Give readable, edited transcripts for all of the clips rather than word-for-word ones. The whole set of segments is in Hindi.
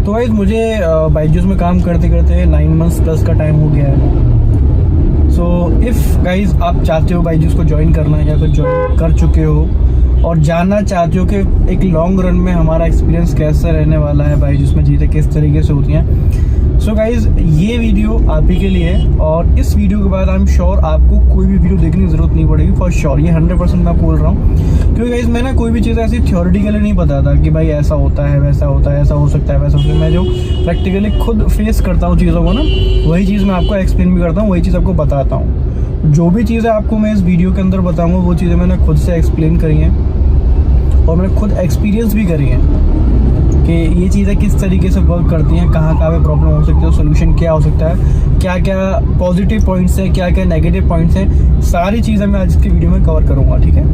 तो गाइस मुझे बायजूस में काम करते करते 9 मंथ्स प्लस का टाइम हो गया है। सो इफ़ गाइस आप चाहते हो बायजूस को ज्वाइन करना या फिर ज्वाइन कर चुके हो और जानना चाहते हो कि एक लॉन्ग रन में हमारा एक्सपीरियंस कैसा रहने वाला है बायजूस में चीज़ें किस तरीके से होती हैं, सो गाइज ये वीडियो आप ही के लिए है। और इस वीडियो के बाद आई एम श्योर आपको कोई भी वीडियो देखने की जरूरत नहीं पड़ेगी, फॉर श्योर। ये 100% मैं बोल रहा हूँ, क्योंकि गाइज मैं ना कोई भी चीज़ ऐसी थ्योरेटिकली नहीं बताता कि भाई ऐसा होता है वैसा होता है, ऐसा हो सकता है वैसा हो सकता है। मैं जो प्रैक्टिकली खुद फेस करता हूँ चीज़ों को ना, वही चीज़ मैं आपको एक्सप्लेन भी करता हूँ, वही चीज़ आपको बताता हूँ। जो भी चीज़ें आपको मैं इस वीडियो के अंदर बताऊँगा वो चीज़ें मैंने खुद से एक्सप्लेन करी हैं और मैंने खुद एक्सपीरियंस भी करी हैं कि ये चीज़ें किस तरीके से वर्क करती हैं, कहाँ कहाँ पे प्रॉब्लम हो सकती है, सोल्यूशन क्या हो सकता है, क्या क्या पॉजिटिव पॉइंट्स हैं, क्या क्या नेगेटिव पॉइंट्स हैं, सारी चीज़ें मैं आज की वीडियो में कवर करूँगा। ठीक है,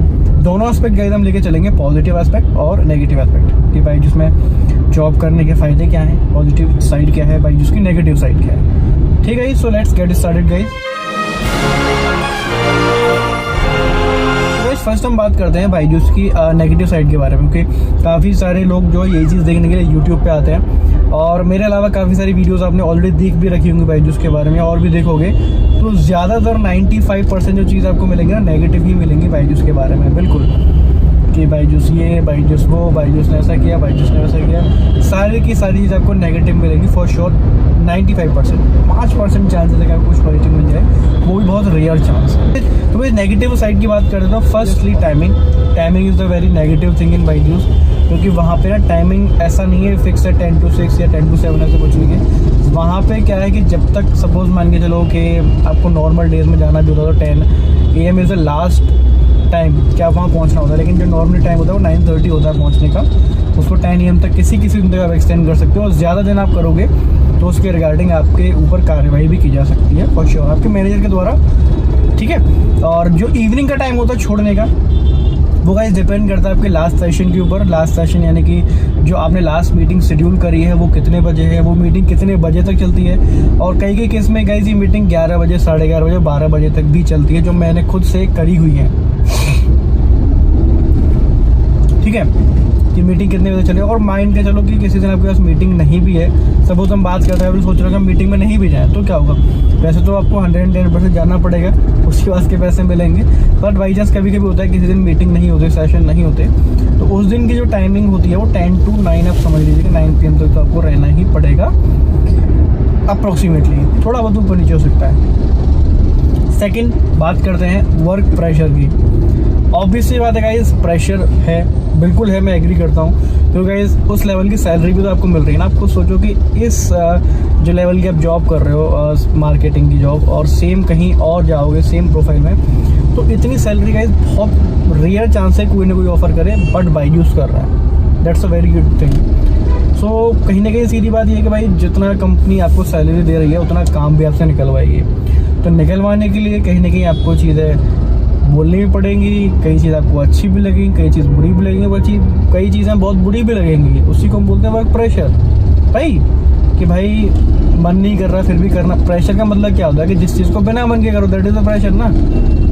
दोनों एस्पेक्ट गाइस हम लेके चलेंगे, पॉजिटिव एस्पेक्ट और नेगेटिव एस्पेक्ट कि भाई जिसमें जॉब करने के फ़ायदे क्या हैं, पॉजिटिव साइड क्या है, भाई जिसकी नेगेटिव साइड क्या है। ठीक है, so let's get started guys. First हम बात करते हैं बायजूस की नेगेटिव साइड के बारे में, क्योंकि काफ़ी सारे लोग जो यही चीज़ देखने के लिए यूट्यूब पे आते हैं और मेरे अलावा काफ़ी सारी वीडियोस आपने ऑलरेडी देख भी रखी होंगी बायजूस के बारे में और भी देखोगे तो ज़्यादातर 95% जो चीज़ आपको मिलेंगी ना नेगेटिव ही मिलेंगी बायजूस के बारे में। बिल्कुल कि बायजूस ये, बायजूस वो, बायजूस ने ऐसा किया, बायजूस ने वैसा किया, सारी की सारी चीज़ आपको नेगेटिव मिलेंगी फॉर श्योर। 95%, 5% चांसेस है कि आपको कुछ पॉजिटिव मिल जाए, वो भी बहुत रेयर चांस है। तो भाई नेगेटिव साइड की बात करें तो firstly timing is the very negative thing in Byju's, क्योंकि वहाँ पे ना टाइमिंग ऐसा नहीं है फिक्स है 10 to 6 या 10 to 7 ऐसे कुछ नहीं है। वहाँ पे क्या है कि जब तक सपोज मान के चलो कि आपको नॉर्मल डेज में जाना भी होता है तो 10 AM is the last time क्या वहाँ पहुँचना होता है, लेकिन जो नॉर्मली टाइम होता है वो 9:30 होता है पहुँचने का। उसको 10 AM तक किसी दिन तक आप एक्सटेंड कर सकते हो और ज़्यादा दिन आप करोगे तो उसके रिगार्डिंग आपके ऊपर कार्रवाई भी की जा सकती है फॉर श्योर आपके मैनेजर के द्वारा। ठीक है, और जो इवनिंग का टाइम होता है छोड़ने का वो गाइस डिपेंड करता है आपके लास्ट सेशन के ऊपर। लास्ट सेशन यानी कि जो आपने लास्ट मीटिंग शेड्यूल करी है वो कितने बजे है, वो मीटिंग कितने बजे तक चलती है। और कई केस में गाइस ये मीटिंग 11 बजे, 11:30 बजे, 12 बजे तक भी चलती है, जो मैंने खुद से करी हुई है। ठीक है, कि मीटिंग कितने बजे चलेगी। और माइंड के चलो कि किसी दिन आपके पास मीटिंग नहीं भी है, सपोज हम बात करते हैं, सोच रहे हैं मीटिंग में नहीं भी जाए तो क्या होगा। वैसे तो आपको 110% जाना पड़ेगा, उसके बाद के पैसे मिलेंगे, बट बाई चांस कभी कभी होता है किसी दिन मीटिंग नहीं होते, सेशन नहीं होते, तो उस दिन की जो टाइमिंग होती है वो 10 to 9 आप समझ लीजिए कि 9 PM तक तो आपको रहना ही पड़ेगा अप्रोक्सीमेटली, थोड़ा बहुत ऊपर नीचे हो सकता है। सेकेंड बात करते हैं वर्क प्रेशर की। ऑब्वियसली बात है गाइस, प्रेशर है, बिल्कुल है, मैं एग्री करता हूँ, तो गाइस उस लेवल की सैलरी भी तो आपको मिल रही है ना। आपको सोचो कि इस जो लेवल की आप जॉब कर रहे हो मार्केटिंग की जॉब, और सेम कहीं और जाओगे सेम प्रोफाइल में, तो इतनी सैलरी गाइस बहुत रेयर चांस है कोई ना कोई ऑफर करे, बट बायजूस कर रहा है, that's a very good thing. So कहीं ना कहीं सीधी बात ये है कि भाई जितना कंपनी आपको सैलरी दे रही है उतना काम भी आपसे निकलवाएगी, तो निकलवाने के लिए कहीं ना कहीं आपको चीज़ें बोलनी भी पड़ेंगी, कई चीज़ आपको अच्छी भी लगेंगी, कई चीज़ बुरी भी लगेंगी, कई चीज़ें बहुत बुरी भी लगेंगी। उसी को हम बोलते हैं वर्क प्रेशर। भाई कि भाई मन नहीं कर रहा फिर भी करना। प्रेशर का मतलब क्या होता है कि जिस चीज़ को बिना मन के करो, दैट इज़ द प्रेशर ना।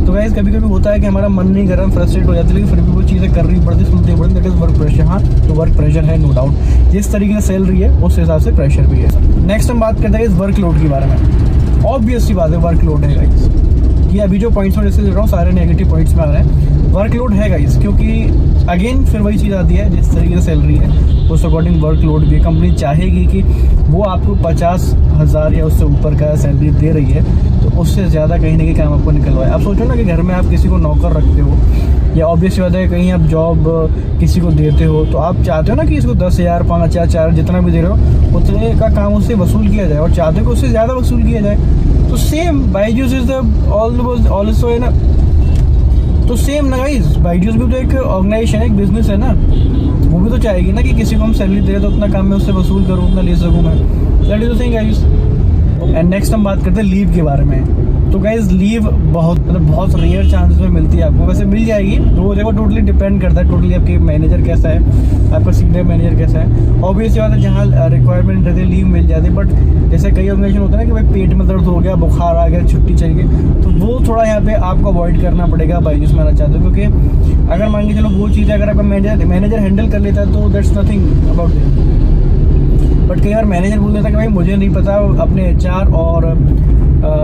तो गाइस कभी कभी होता है कि हमारा मन नहीं कर रहा, फ्रस्ट्रेट हो जाती है, लेकिन फिर भी वो चीज़ें करनी पड़ती, सुनते पड़ती, दैट इज़ वर्क प्रेशर। हाँ, तो वर्क प्रेशर है नो डाउट, जिस तरीके से सैलरी है उस हिसाब से प्रेशर भी है। नेक्स्ट हम बात करते हैं इस वर्कलोड के बारे में। ऑब्वियसली बात है, वर्कलोड है गाइस। ये अभी जो पॉइंट्स में डिस्कस कर रहा हूँ सारे नेगेटिव पॉइंट्स में आ रहे हैं। वर्कलोड है गाइस, क्योंकि अगेन फिर वही चीज़ आती है, जिस तरीके से सैलरी है उस अकॉर्डिंग वर्कलोड भी। कंपनी चाहेगी कि वो आपको 50,000 या उससे ऊपर का सैलरी दे रही है, तो उससे ज़्यादा कहीं ना कहीं काम आपको निकलवाए। आप सोचो ना कि घर में आप किसी को नौकर रखते हो, या ऑब्वियसली बात है कहीं आप जॉब किसी को देते हो, तो आप चाहते हो ना कि इसको 10,000, 5,000, 4,000 जितना भी दे रहे हो उतने का काम उससे वसूल किया जाए, और चाहते हो कि उससे ज़्यादा वसूल किया जाए। तो सेम बायजूस इज ऑल्सो है ना, तो सेम ना गाइस, बायजूस भी तो एक ऑर्गेनाइजेशन है, एक बिजनेस है ना, वो भी तो चाहेगी ना कि किसी को हम सैलरी दे रहे तो उतना काम मैं उससे वसूल करूँ, उतना ले सकूँ मैं। That is the thing guys. And next हम बात करते हैं लीव के बारे में। तो गाइज लीव बहुत रेयर चांसेस में मिलती है आपको, वैसे मिल जाएगी, तो वो देखो टोटली डिपेंड करता है, टोटली आपके मैनेजर कैसा है, आपका सीनियर मैनेजर कैसा है। ऑब्वियसली बात है जहाँ रिक्वायरमेंट रहती है लीव मिल जाती है, बट जैसे कई ऑर्गेनाइजेशन होता है ना कि भाई पेट में दर्द हो गया, बुखार आ गया, छुट्टी चाहिए, तो वो थोड़ा यहाँ पे आपको अवॉइड करना पड़ेगा बायजूस में आना चाहते हो, क्योंकि अगर मान के चलो वो चीज़ अगर आपका मैनेजर हैंडल कर लेता है तो that's nothing about it. But कई बार मैनेजर बोल देता है कि भाई मुझे नहीं पता, अपने HR और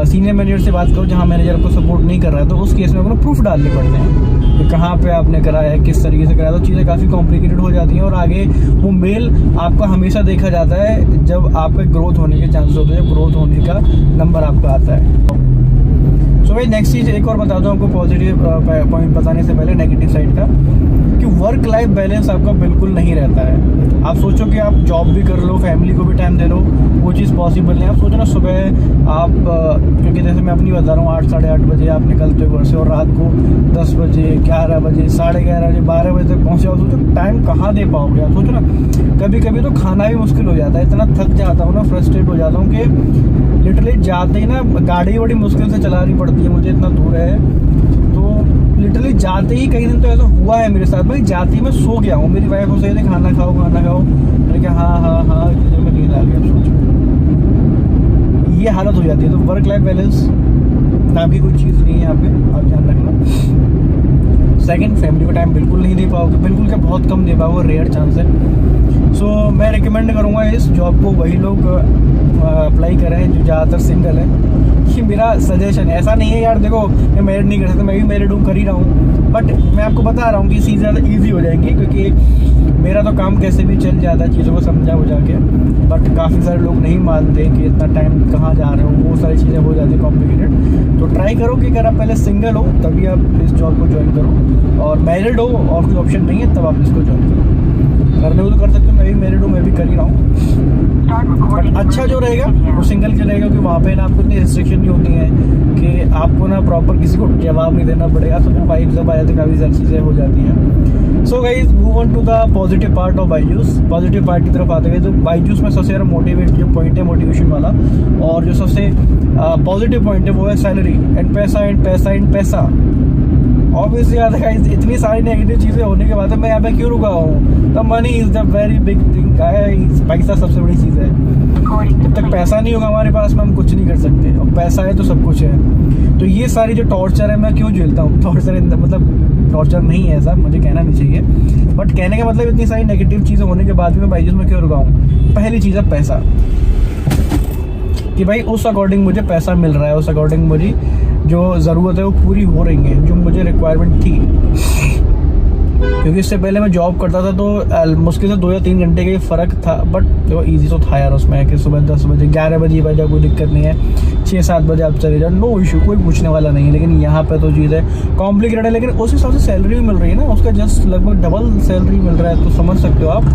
सीनियर मैनेजर से बात करो जहाँ मैनेजर आपको सपोर्ट नहीं कर रहा है। तो उस केस में आपको प्रूफ डालने पड़ते हैं कि कहाँ पे आपने कराया है, किस तरीके से कराया। तो चीज़ें काफ़ी कॉम्प्लिकेटेड हो जाती हैं और आगे वो मेल आपका हमेशा देखा जाता है जब आपका ग्रोथ होने के चांसेस होते हैं, जब ग्रोथ होने का नंबर आपका आता है। सो भाई नेक्स्ट चीज़ एक और बता दूँ आपको, पॉजिटिव पॉइंट बताने से पहले नेगेटिव साइड का, कि वर्क लाइफ बैलेंस आपका बिल्कुल नहीं रहता है। आप सोचो कि आप जॉब भी कर लो, फैमिली को भी टाइम दे लो, वो चीज़ पॉसिबल नहीं। आप सोचो ना सुबह आप क्योंकि जैसे मैं अपनी बता रहा हूँ 8 साढ़े 8 बजे आप निकलते हो घर से और रात को 10 बजे 11 बजे 11:30 बजे 12 बजे तक पहुँचे हो, सोचो टाइम कहाँ दे पाओगे आप। सोचो ना कभी कभी तो खाना भी मुश्किल हो जाता है, इतना थक जाता हूँ ना, फ्रस्ट्रेट हो जाता हूँ कि लिटरली जाते ही ना गाड़ी बड़ी मुश्किल से चलानी पड़ती है, मुझे इतना दूर है। तो लिटरली जाते ही कई दिन तो ऐसा हुआ है मेरे साथ, भाई जाते ही मैं सो गया हूँ। मेरी वाइफ उसे कहती खाना खाओ खाना खाओ, मैंने कहा हाँ में नींद आ गया। सोचो ये हालत हो जाती है। तो वर्क लाइफ बैलेंस नाम की कोई चीज़ नहीं है यहाँ पे, आप ध्यान रखना। सेकंड, फैमिली को टाइम बिल्कुल नहीं दे पाओगे, बिल्कुल क्या बहुत कम दे पाओगे, रेयर चांस है। सो मैं रिकमेंड करूँगा इस जॉब को वही लोग अप्लाई करें जो ज़्यादातर सिंगल है। ये मेरा सजेशन है, ऐसा नहीं है यार देखो मैं मैरिड नहीं कर सकता, मैं भी मैरिड हूँ, कर ही रहा हूँ, बट मैं आपको बता रहा हूँ कि चीज़ ज़्यादा ईजी हो जाएंगी क्योंकि मेरा तो काम कैसे भी चल जाता है चीज़ों को समझा बुझा के। बट काफ़ी सारे लोग नहीं मानते कि इतना टाइम कहाँ जा रहे हो, वो सारी चीज़ें हो जाती है कॉम्प्लिकेटेड। तो ट्राई करो कि अगर आप पहले सिंगल हो तभी आप इस जॉब को ज्वाइन करो, और मैरिड हो और कोई ऑप्शन नहीं है तब आप इसको ज्वाइन करो। करने को तो कर सकते हो, मैं भी मैरिड हूँ, मैं भी कर ही रहा हूँ। बट अच्छा जो रहेगा वो सिंगल के रहेगा क्योंकि वहाँ पे ना आपको इतनी रिस्ट्रिक्शन नहीं होती है कि आपको ना प्रॉपर किसी को जवाब नहीं देना पड़ेगा। तो वाइफ जब आ जाते काफ़ी सारी चीज़ें हो जाती हैं। So guys move on to the positive part of Byju's. Positive part की तरफ आते हैं तो बायजूस में सबसे ज़्यादा मोटिवेट जो पॉइंट है मोटिवेशन वाला, और जो सबसे पॉजिटिव पॉइंट है वो है सैलरी एंड पैसा एंड पैसा एंड पैसा। ऑब्वियसली याद है इतनी सारी नेगेटिव चीज़ें होने के बाद मैं यहाँ पे क्यों रुका हूँ। The money is the very big thing guys, पैसा सबसे बड़ी चीज़ है। जब तक पैसा नहीं होगा हमारे पास में हम कुछ नहीं कर सकते, और पैसा है तो सब कुछ है। तो ये सारी जो टॉर्चर है मैं क्यों झेलता हूँ, टॉर्चर मतलब टॉर्चर नहीं है ऐसा, मुझे कहना नहीं चाहिए, बट कहने का मतलब इतनी सारी नेगेटिव चीज़ें होने के बाद भी मैं बायजूस में क्यों रुका हूँ। पहली चीज़ है पैसा, कि भाई उस अकॉर्डिंग मुझे पैसा मिल रहा है, उस अकॉर्डिंग मुझे जो ज़रूरत है वो पूरी हो रही है, जो मुझे रिक्वायरमेंट थी। क्योंकि इससे पहले मैं जॉब करता था तो मुश्किल से 2 या 3 घंटे का ही फ़र्क था, बट जो ईजी तो था यार उसमें कि सुबह 10 बजे 11 बजे बजा कोई दिक्कत नहीं है, 6-7 बजे आप चले जाओ, नो इशू, कोई पूछने वाला नहीं है। लेकिन यहाँ पे तो चीज़ है कॉम्प्लिकेटेड है, लेकिन उस हिसाब से सैलरी भी मिल रही है ना, उसका जस्ट लगभग डबल सैलरी मिल रहा है। तो समझ सकते हो आप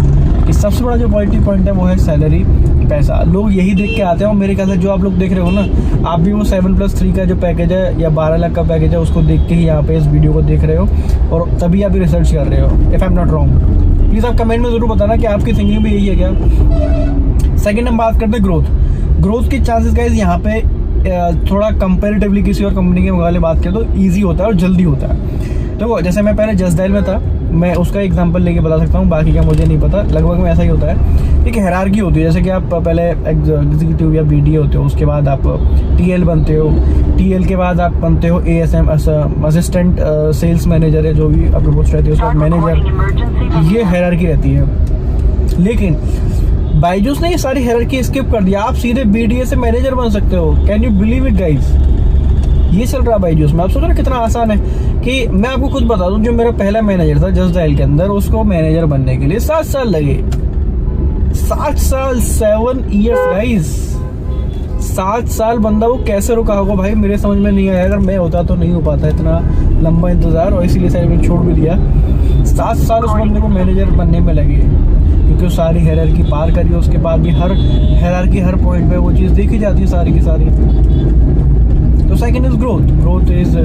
कि सबसे बड़ा जो पॉजिटिव पॉइंट है वो है सैलरी, पैसा। लोग यही देख के आते हैं, और मेरे ख्याल से जो आप लोग देख रहे हो ना, आप भी वो 7+3 का जो पैकेज है या 12 लाख का पैकेज है उसको देख के ही यहाँ पे इस वीडियो को देख रहे हो, और तभी आप रिसर्च कर रहे हो। If I am not wrong, please आप कमेंट में ज़रूर बताना कि आपकी थिंकिंग भी यही है क्या। सेकंड हम बात करते हैं ग्रोथ के चांसेस गाइस यहाँ पे थोड़ा कंपैरेटिवली किसी और कंपनी के मुकाबले बात करें तो ईजी होता है और जल्दी होता है। तो जैसे मैं पहले जस्ट डायल में था, मैं उसका एग्जांपल लेके बता सकता हूँ, बाकी का मुझे नहीं पता। लगभग में ऐसा ही होता है, एक हायरार्की होती है, जैसे कि आप पहले एग्जीक्यूटिव या BDA होते हो, उसके बाद आप TL बनते हो, TL के बाद आप बनते हो ASM असिस्टेंट सेल्स मैनेजर है, जो भी आपकी पोस्ट रहती है उसके बाद मैनेजर, ये हायरार्की रहती है। लेकिन बायजूस ने ये सारी हायरार्की स्किप कर दिया, आप सीधे BDA से मैनेजर बन सकते हो। Can you believe it guys, ये चल रहा है बायजूस में। आप सोच रहे कितना आसान है। कि मैं आपको खुद बता दूं, जो मेरा पहला मैनेजर था जस्ट डायल के अंदर, उसको मैनेजर बनने के लिए 7 साल लगे। 7 साल, 7 years गाइस, 7 साल बंदा वो कैसे रुका होगा भाई, मेरे समझ में नहीं आया। अगर मैं होता तो नहीं हो पाता इतना लंबा इंतजार, और इसीलिए साइड में छोड़ भी दिया। 7 साल उस बंदे को मैनेजर बनने में लगे, क्योंकि वो सारी हायरार्की पार करी। उसके बाद भी हर हायरार्की हर पॉइंट पे वो चीज़ देखी जाती है सारी की सारी। तो second is growth is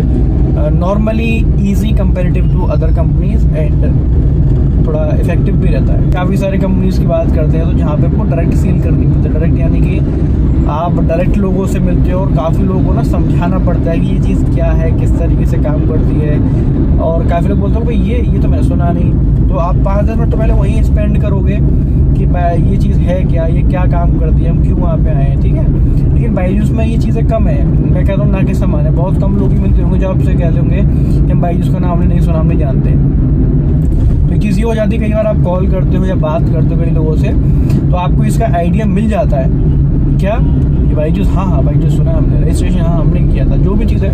normally easy comparative to other companies, and थोड़ा इफेक्टिव भी रहता है। काफ़ी सारे कंपनीज की बात करते हैं तो जहाँ पे आपको डायरेक्ट सेल करनी पड़ती है। डायरेक्ट यानी कि आप डायरेक्ट लोगों से मिलते हो, और काफ़ी लोगों को ना समझाना पड़ता है कि ये चीज़ क्या है, किस तरीके से काम करती है। और काफ़ी लोग बोलते हो भाई ये तो मैंने सुना नहीं, तो आप 5-10 मिनट तो पहले वहीं स्पेंड करोगे कि ये चीज़ है क्या, ये क्या काम करती है, हम क्यों वहाँ पे आए हैं, ठीक है। लेकिन बायजूस में ये चीज़ें कम है, मैं कहता हूँ ना कि समान है। बहुत कम लोग ही मिलते होंगे जो आपसे कहते होंगे कि हम बायजूस का नाम नहीं सुना, हम नहीं जानते। तो तो चीज़ ये हो जाती है, कई बार आप कॉल करते हो या बात करते हो कई लोगों से, तो आपको इसका आइडिया मिल जाता है क्या कि बायजूस, हाँ बायजूस सुना हमने, रजिस्ट्रेशन हाँ हमने किया था, जो भी चीज़ है।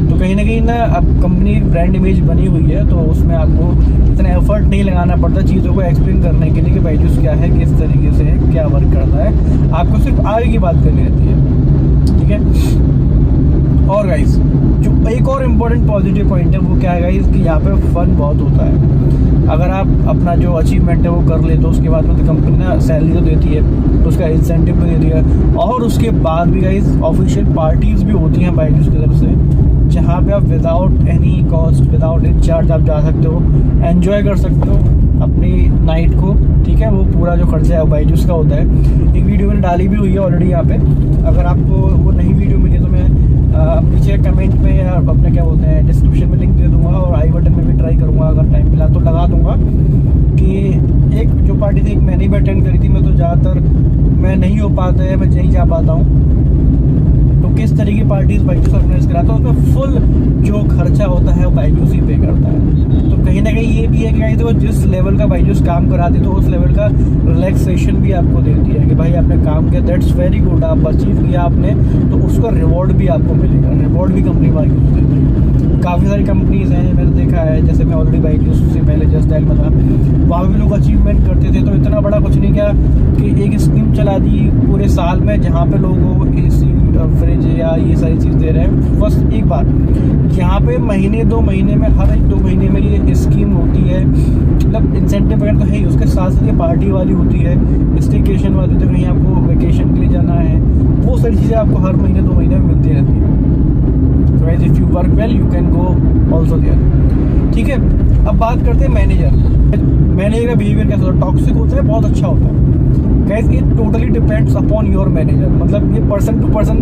तो कहीं ना कहीं ना अब कंपनी की ब्रांड इमेज बनी हुई है, तो उसमें आपको इतना एफर्ट नहीं लगाना पड़ता चीज़ों को एक्सप्लेन करने के लिए कि बायजूस क्या है, किस तरीके से है, क्या वर्क करता है। आपको सिर्फ आगे की बात करनी रहती है, ठीक है। और गाइस जो एक और इम्पोर्टेंट पॉजिटिव पॉइंट है वो क्या है गाइस, कि यहाँ पे फन बहुत होता है। अगर आप अपना जो अचीवमेंट है वो कर ले तो उसके बाद में तो कंपनी ना सैलरी तो देती है, उसका इंसेंटिव भी देती है, और उसके बाद भी गाइस ऑफिशियल पार्टीज़ भी होती हैं बायजूस की तरफ से, जहाँ पे आप without any cost, without any charge आप जा सकते हो, एंजॉय कर सकते हो अपनी नाइट को, ठीक है। वो पूरा जो खर्चा है बायजूस का होता है। एक वीडियो मैंने डाली भी हुई है ऑलरेडी यहाँ पे, अगर आपको वो नई वीडियो मिली तो मैं नीचे कमेंट में या अपने क्या बोलते हैं डिस्क्रिप्शन में लिंक दे दूंगा, और आई बटन में भी ट्राई करूँगा, अगर टाइम मिला तो लगा दूंगा। कि एक जो पार्टी थी, एक मैंने भी अटेंड करी थी, मैं तो ज़्यादातर मैं नहीं हो पाता है, मैं नहीं जा पाता हूँ, तो किस तरह की पार्टीज बायजूस ऑर्गेनाइज कराता है, उसमें फुल जो खर्चा होता है वो बायजूस ही पे करता है। तो कहीं ना कहीं ये भी है कि तो जिस लेवल का बायजूस काम कराती है तो उस लेवल का रिलैक्सेशन भी आपको देती है कि भाई आपने काम किया, दैट्स वेरी गुड, आप अचीव किया आपने, तो उसका रिवॉर्ड भी आपको मिलेगा। रिवॉर्ड भी कंपनी बायजूस देती है। काफ़ी सारी कंपनीज हैं मैंने देखा है, जैसे मैं ऑलरेडी बायजूस से पहले जस्ट डायल में था, वहाँ भी लोग अचीवमेंट करते थे, तो इतना बड़ा कुछ नहीं क्या कि एक स्कीम चला दी पूरे साल में जहाँ पे लोगों को AC फ्रिज या ये सारी चीज़ दे रहे हैं बस एक बार। यहाँ पे महीने 2 महीने में, हर एक 2 महीने में ये स्कीम होती है, मतलब इंसेंटिव वगैरह तो है ही, उसके साथ साथ ये पार्टी वाली होती है, स्टेकेशन वाली, तो कहीं आपको वेकेशन के लिए जाना है, वो सारी चीज़ें आपको हर महीने 2 महीने में मिलती रहती है। तो guys if you work well you can go also there, ठीक है। अब बात करते हैं मैनेजर का बिहेवियर कैसा होता है, टॉक्सिक होता है, बहुत अच्छा होता है। Guys it totally depends upon your manager, मतलब ये पर्सन टू पर्सन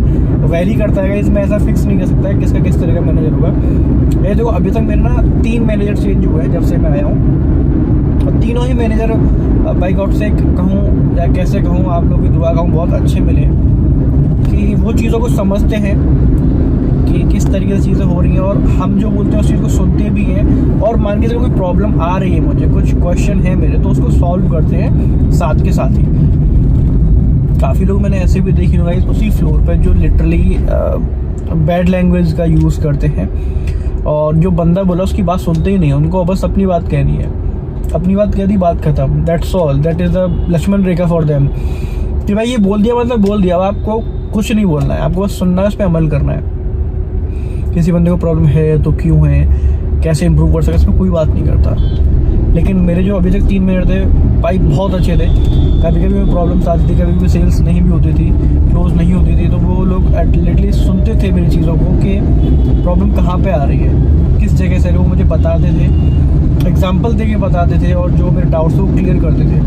वेरी करता है। इसमें ऐसा फिक्स नहीं कर सकता है किसका किस तरह का मैनेजर होगा। ये देखो अभी तक मेरे ना 3 मैनेजर चेंज हुए हैं जब से मैं आया हूँ, और तीनों ही मैनेजर बाई गॉड से कहूँ या कैसे कहूँ, आप लोग की दुआ कहूँ, बहुत अच्छे मिले कि वो चीज़ों को समझते हैं कि किस तरीके से चीज़ें हो रही हैं, और हम जो बोलते हैं उस चीज़ को सुनते भी हैं, और मान के चलो कोई प्रॉब्लम आ रही है, मुझे कुछ क्वेश्चन है मेरे, तो उसको सॉल्व करते हैं साथ के साथ ही। काफ़ी लोग मैंने ऐसे भी देखे होंगे उसी फ्लोर पे जो लिटरली बैड लैंग्वेज का यूज़ करते हैं, और जो बंदा बोला उसकी बात सुनते ही नहीं, उनको बस अपनी बात कहनी है, अपनी बात कह दी, बात खत्म, that's all, that is the Lakshman rekha for them. कि भाई ये बोल दिया मतलब बोल दिया, अब आपको कुछ नहीं बोलना है, आपको बस सुनना है, उस पर अमल करना है। किसी बंदे को प्रॉब्लम है तो क्यों है, कैसे इंप्रूव कर सके, इस पर कोई बात नहीं करता। लेकिन मेरे जो अभी तक 3 महीने थे भाई बहुत अच्छे थे। कभी कभी प्रॉब्लम्स आती थी, कभी कभी सेल्स नहीं भी होती थी, क्लोज नहीं होती थी, तो वो लोग एटलीस्ट सुनते थे मेरी चीज़ों को कि प्रॉब्लम कहाँ पे आ रही है, किस जगह से, वो मुझे बताते थे, एग्जाम्पल दे के बताते थे, और जो मेरे डाउट्स को क्लियर करते थे।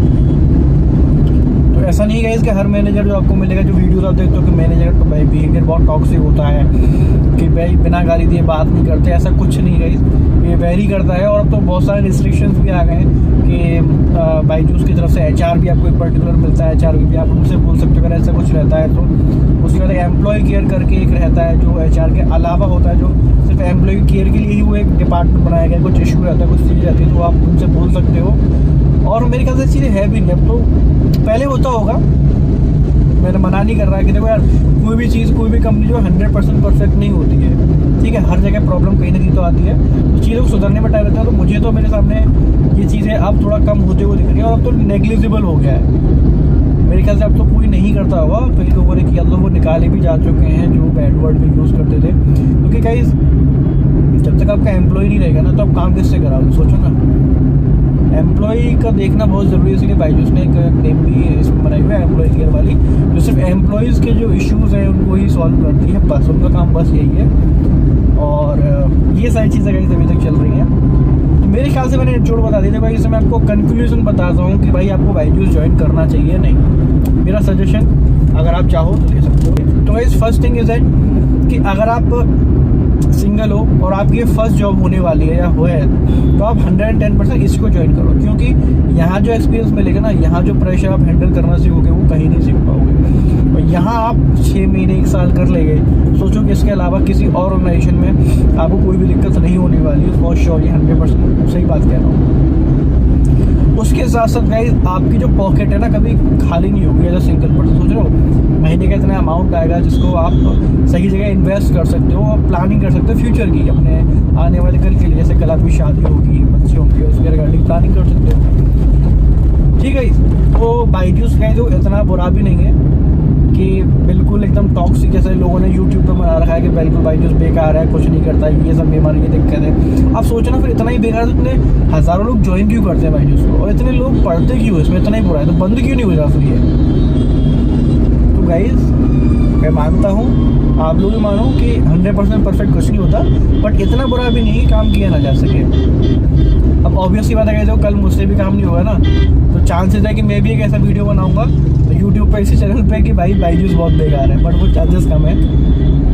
तो ऐसा नहीं है कि हर मैनेजर जो आपको मिलेगा, जो वीडियोस आप देखते हो कि मैनेजर तो भाई बिहेवियर बहुत टॉक्सिक होता है, कि भाई बिना गाली दिए बात नहीं करते, ऐसा कुछ नहीं है, ये वेरी करता है। और अब तो बहुत सारे रिस्ट्रिक्शंस भी आ गए हैं कि बायजूस की तरफ से HR भी आपको एक पर्टिकुलर मिलता है, HR भी आप उनसे बोल सकते हो अगर ऐसा कुछ रहता है तो। उसके बाद एम्प्लॉय केयर करके एक रहता है जो HR के अलावा होता है, जो सिर्फ एम्प्लॉय केयर के लिए ही वो एक डिपार्टमेंट बनाया गया, कुछ इशू रहता है, कुछ चीज़ रहती है तो आप उनसे बोल सकते हो। और मेरे ख्याल से चीज़ें है भी नहीं, अब तो पहले होता होगा, मैंने मना नहीं कर रहा है कि देखो यार कोई भी चीज़, कोई भी कंपनी जो 100% परफेक्ट नहीं होती है, ठीक है, हर जगह प्रॉब्लम कहीं ना कहीं तो आती है, तो चीज़ों को सुधरने में टाइम लगता है। तो मुझे तो मेरे सामने ये चीज़ें अब थोड़ा कम होते हुए दिख रही है, और अब तो नेग्लिजिबल हो गया है मेरे ख्याल से, अब तो कोई नहीं करता होगा, कई लोगों ने किया तो वो निकाले भी जा चुके हैं जो बैड वर्ड भी यूज़ करते थे। क्योंकि गाइस जब तक आपका एम्प्लॉय नहीं रहेगा ना, तो आप काम किससे कराओगे, सोचो ना। एम्प्लॉय का देखना बहुत ज़रूरी है, इसलिए बायजूस ने एक नेम भी इसमें बनाई हुई है, एम्प्लॉय केयर वाली, जो सिर्फ एम्प्लॉयज़ के जो इश्यूज़ हैं उनको ही सॉल्व करती है, बस उनका काम बस यही है। और ये सारी चीज़ें कहीं अभी तक चल रही हैं। तो मेरे ख्याल से मैंने निचोड़ बता दी थी भाई, इससे मैं आपको कंक्लूजन बताता हूँ कि भाई आपको बायजूस ज्वाइन करना चाहिए नहीं। मेरा सजेशन अगर आप चाहो तो ले सकते हो। तो guys first thing is that कि अगर आप सिंगल हो और आपकी ये फर्स्ट जॉब होने वाली है या हो है, तो आप 110% इसको ज्वाइन करो, क्योंकि यहाँ जो एक्सपीरियंस मिलेगा ना, यहाँ जो प्रेशर आप हैंडल करना सीखोगे वो कहीं नहीं सीख पाओगे। और यहाँ आप 6 महीने 1 साल कर लेंगे, सोचो कि इसके अलावा किसी और ऑर्गेनाइजेशन में आपको कोई भी दिक्कत नहीं होने वाली है, फॉर श्योर, ये 100% सही बात कह रहा हूँ। उसके साथ साथ गाइस आपकी जो पॉकेट है ना कभी खाली नहीं होगी। एज अ सिंगल पर्सन सोच रहे हो महीने का इतना अमाउंट आएगा जिसको आप सही जगह इन्वेस्ट कर सकते हो और प्लानिंग कर सकते हो फ्यूचर की, अपने आने वाले कल के लिए। जैसे कल आपकी शादी होगी, बच्चे होंगे, उसके रिगार्डिंग प्लानिंग कर सकते हो। ठीक है, तो बायजूस का जो इतना बुरा भी नहीं है कि बिल्कुल एकदम टॉक्सिक जैसे लोगों ने यूट्यूब पे बना रखा है कि बिल्कुल बायजूस बेकार है, कुछ नहीं करता, ये सब बीमारी की दिक्कत है। आप सोचना फिर इतना ही बेकार है तो इतने हज़ारों लोग ज्वाइन क्यों करते हैं बायजूस को, और इतने लोग पढ़ते क्यों इसमें, इतना ही बुरा है तो बंद क्यों नहीं हो जाता फिर ये। तो गाइज मैं मानता हूँ, आप लोग भी मानो कि 100% परफेक्ट कुछ नहीं होता, बट इतना बुरा भी नहीं काम किया ना जा सके। अब ऑब्वियसली बात है, जो कल मुझसे भी काम नहीं होगा ना, तो चांसेस है कि मैं भी एक ऐसा वीडियो बनाऊंगा तो यूट्यूब पे इसी चैनल पे कि भाई बायजूस बहुत बेकार है, बट वो चांसेस कम है।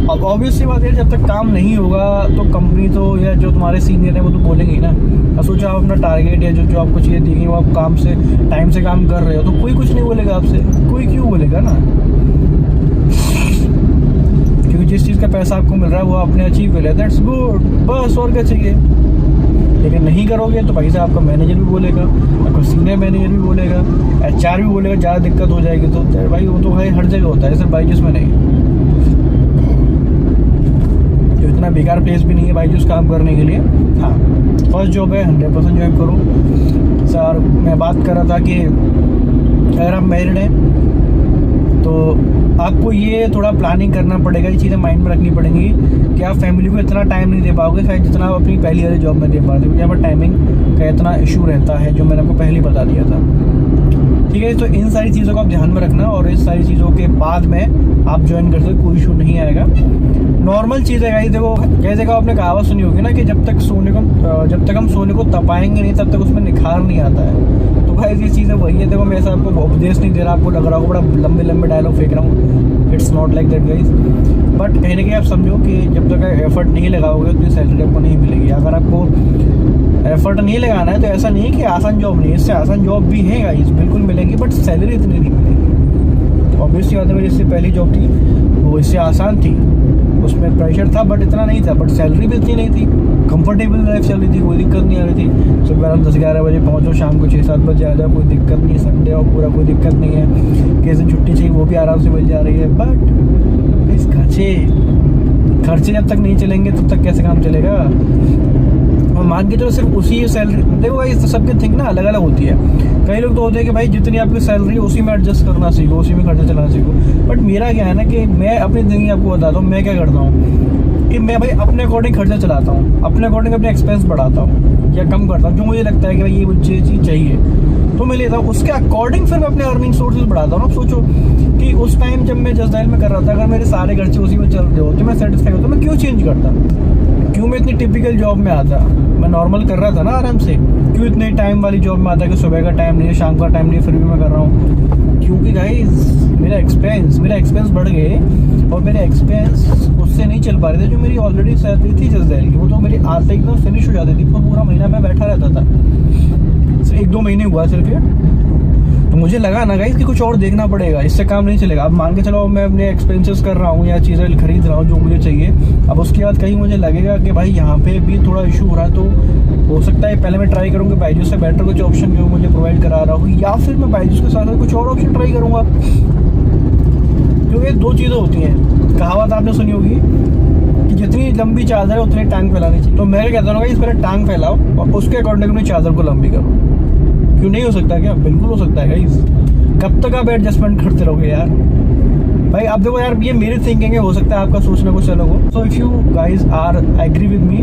अब ऑब्वियसली बात है, जब तक काम नहीं होगा तो कंपनी तो या जो तुम्हारे सीनियर है वो तो बोलेंगे ही ना। अब सोचो आप अपना टारगेट या जो आपको चाहिए दी गई वो आप काम से टाइम से काम कर रहे हो तो कोई कुछ नहीं बोलेगा आपसे, कोई क्यों बोलेगा ना, क्योंकि जिस चीज़ का पैसा आपको मिल रहा है वो आपने अचीव कर लिया, दैट्स गुड, बस और क्या चाहिए। लेकिन नहीं करोगे तो भाई साहब आपका मैनेजर भी बोलेगा, आपका सीनियर मैनेजर भी बोलेगा, HR भी बोलेगा, ज़्यादा दिक्कत हो जाएगी। तो भाई वो तो भाई हर जगह होता है, सिर्फ बायजूस में नहीं। तो इतना बेकार प्लेस भी नहीं है बायजूस काम करने के लिए। हाँ, फर्स्ट जॉब है, 100% जॉब करो। सर मैं बात कर रहा था कि अगर आप मैरिड हैं तो आपको ये थोड़ा प्लानिंग करना पड़ेगा, ये चीज़ें माइंड में रखनी पड़ेंगी कि आप फैमिली को इतना टाइम नहीं दे पाओगे शायद जितना आप अपनी पहली वाली जॉब में दे पाते हो। यहाँ पर टाइमिंग का इतना इशू रहता है जो मैंने आपको पहले ही बता दिया था। ठीक है, तो इन सारी चीज़ों को आप ध्यान में रखना, और इस सारी चीज़ों के बाद में आप ज्वाइन कर सकते, कोई इशू नहीं आएगा। नॉर्मल चीज़ है गाइस, देखो जैसे का आपने कहावत सुनी होगी ना कि जब तक हम सोने को तपाएंगे नहीं तब तक उसमें निखार नहीं आता है। तो भाई ये चीज़ें वही है। देखो मैं ऐसा आपको उपदेश नहीं दे रहा, आपको लग रहा होगा बड़ा लंबे लंबे डायलॉग फेंक रहा हूँ, it's not like that guys. But कहीं ना कहीं आप समझो कि जब तक एफर्ट नहीं लगाओगे उतनी सैलरी आपको नहीं मिलेगी। अगर आपको एफर्ट नहीं लगाना है तो ऐसा नहीं है कि आसान जॉब नहीं है, इससे आसान जॉब भी है गाइस, बिल्कुल मिलेगी, बट सैलरी इतनी नहीं मिलेगी। ऑब्वियसली बात है, मेरी इससे पहली जॉब थी वो इससे आसान थी, उसमें प्रेशर था बट इतना नहीं था, बट सैलरी भी इतनी नहीं थी, कंफर्टेबल लाइफ चल रही थी, कोई दिक्कत नहीं आ रही थी। सुबह 10-11 बजे पहुँचो, शाम को 6-7 बजे आ जाओ, कोई दिक्कत नहीं है। संडे और पूरा कोई दिक्कत नहीं है, किस दिन छुट्टी चाहिए वो भी आराम से मिल जा रही है। बट इस खर्चे जब तक नहीं चलेंगे तब तक कैसे काम चलेगा। और मान के चलो सिर्फ उसी सैलरी, देखो भाई सबकी थिंक ना अलग अलग होती है। कई लोग तो होते हैं कि भाई जितनी आपकी सैलरी है उसी में एडजस्ट करना सीखो, उसी में खर्चा चलाना सीखो। बट मेरा क्या है ना कि मैं अपनी ज़िंदगी आपको बताता हूँ मैं क्या करता हूँ कि मैं भाई अपने अकॉर्डिंग खर्चा चलाता हूँ, अपने अकॉर्डिंग अपने एक्सपेंस बढ़ाता हूँ या कम करता हूँ। जो मुझे लगता है कि भाई ये मुझे चीज़ चाहिए तो मैं लेता हूँ, उसके अकॉर्डिंग फिर मैं अपने अर्निंग सोर्सेज बढ़ाता हूँ। अब सोचो कि उस टाइम जब मैं जस्ट डायल में कर रहा था, अगर मेरे सारे खर्चे उसी में चल रहे हो तो मैं सेटिस्फाई होता, मैं क्यों चेंज करता, क्यों मैं इतनी टिपिकल जॉब में आता, मैं नॉर्मल कर रहा था ना आराम से, क्यों इतने टाइम वाली जॉब में आता कि सुबह का टाइम नहीं है, शाम का टाइम नहीं है, फिर भी मैं कर रहा हूँ। क्योंकि गाइस मेरा एक्सपेंस बढ़ गए और मेरे एक्सपेंस उससे नहीं चल पा रहे थे जो मेरी ऑलरेडी सैलरी थी जस्ट डायल की, वो तो मेरी आते एकदम फिनिश हो जाती थी, पूरा महीना मैं बैठा रहता था। 1-2 महीने हुआ सिर्फ ये, तो मुझे लगा ना गाइस कि कुछ और देखना पड़ेगा, इससे काम नहीं चलेगा। अब मान के चलो मैं अपने एक्सपेंसेस कर रहा हूँ या चीज़ें खरीद रहा हूँ जो मुझे चाहिए, अब उसके बाद कहीं मुझे लगेगा कि भाई यहाँ पे भी थोड़ा इशू हो रहा है, तो हो सकता है पहले मैं ट्राई करूँगा बायजूस से बेटर कुछ ऑप्शन जो मुझे प्रोवाइड करा रहा हूँ, या फिर मैं बायजूस के साथ साथ कुछ और ऑप्शन ट्राई करूँगा। क्योंकि 2 चीज़ें होती हैं, कहावत आपने सुनी होगी कि जितनी लंबी चादर है उतनी टांग फैलानी चाहिए। तो मैं कहता हूँ इस पहले टांग फैलाओ और उसके अकॉर्डिंग अपनी चादर को लंबी करो। क्यों नहीं हो सकता, क्या बिल्कुल हो सकता है गाइस। कब तक आप एडजस्टमेंट करते रहोगे यार भाई। आप देखो यार, ये मेरी थिंकिंग है, हो सकता है आपका सोचना कुछ अलग हो। So if you guys are agree with me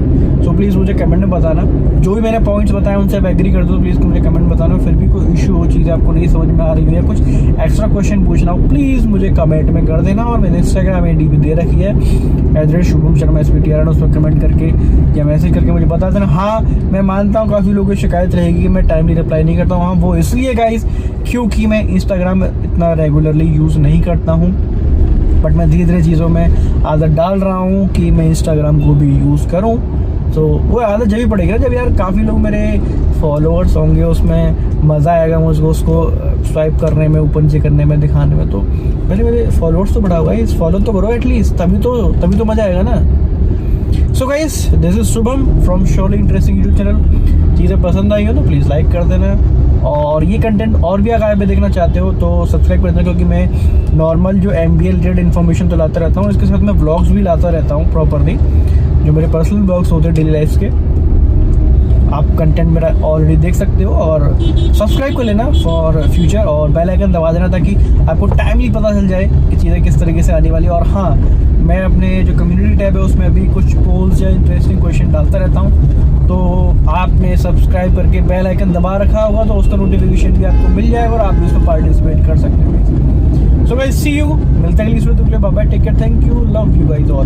so please मुझे कमेंट में बताना, जो भी मैंने पॉइंट्स बताए उनसे आप एग्री कर दो, प्लीज़ मुझे कमेंट बताना। फिर भी कोई इशू हो, चीज़ आपको नहीं समझ में आ रही है, कुछ एक्स्ट्रा क्वेश्चन पूछना हो, प्लीज़ मुझे कमेंट में कर देना। और मैंने इंस्टाग्राम ID भी दे रखी है शुभम शर्मा SPTR, उस पर कमेंट करके या मैसेज करके मुझे बता देना। हाँ, मैं मानता हूँ काफ़ी लोगों की शिकायत रहेगी कि मैं टाइमली रिप्लाई नहीं करता हूँ। हाँ, वो इसलिए गाइज क्योंकि मैं इंस्टाग्राम इतना रेगुलरली यूज़ नहीं करता हूँ, बट मैं धीरे धीरे चीज़ों में आदत डाल रहा हूँ कि मैं इंस्टाग्राम को भी यूज़ करूँ। तो वो आदत जब भी पड़ेगी ना, जब यार काफ़ी लोग मेरे फॉलोअर्स होंगे, उसमें मज़ा आएगा मुझको उसको स्वाइप करने में, ऊपर नीचे करने में, दिखाने में। तो पहले मेरे फॉलोअर्स तो बढ़ा हुआ है, फॉलो तो करो एटलीस्ट, तभी तो मज़ा आएगा ना। So guys, this is Shubham from surely interesting YouTube channel. चीज़ें पसंद आई हो तो प्लीज़ लाइक कर देना, और ये कंटेंट और भी अगर आप देखना चाहते हो तो सब्सक्राइब कर देना, क्योंकि मैं नॉर्मल जो MBA रिलेटेड इन्फॉर्मेशन तो लाता रहता हूँ, इसके साथ मैं व्लॉग्स भी लाता रहता हूँ प्रॉपरली, जो मेरे पर्सनल व्लॉग्स होते हैं डेली लाइफ के। आप कंटेंट मेरा ऑलरेडी देख सकते हो और सब्सक्राइब कर लेना फॉर फ्यूचर, और बेल आइकन दबा देना ताकि आपको टाइमली पता चल जाए कि चीज़ें किस तरीके से आने वाली है। और हाँ, मैं अपने जो कम्युनिटी टैब है उसमें अभी कुछ पोल्स या इंटरेस्टिंग क्वेश्चन डालता रहता हूँ, तो आपने सब्सक्राइब करके बेल आइकन दबा रखा होगा तो उसका नोटिफिकेशन भी आपको मिल जाएगा और आप भी उसमें पार्टिसिपेट कर सकते हो। सो गाइस, सी यू, मिलते हैं अगली वीडियो में। Bye bye, take care, thank you, love you guys all.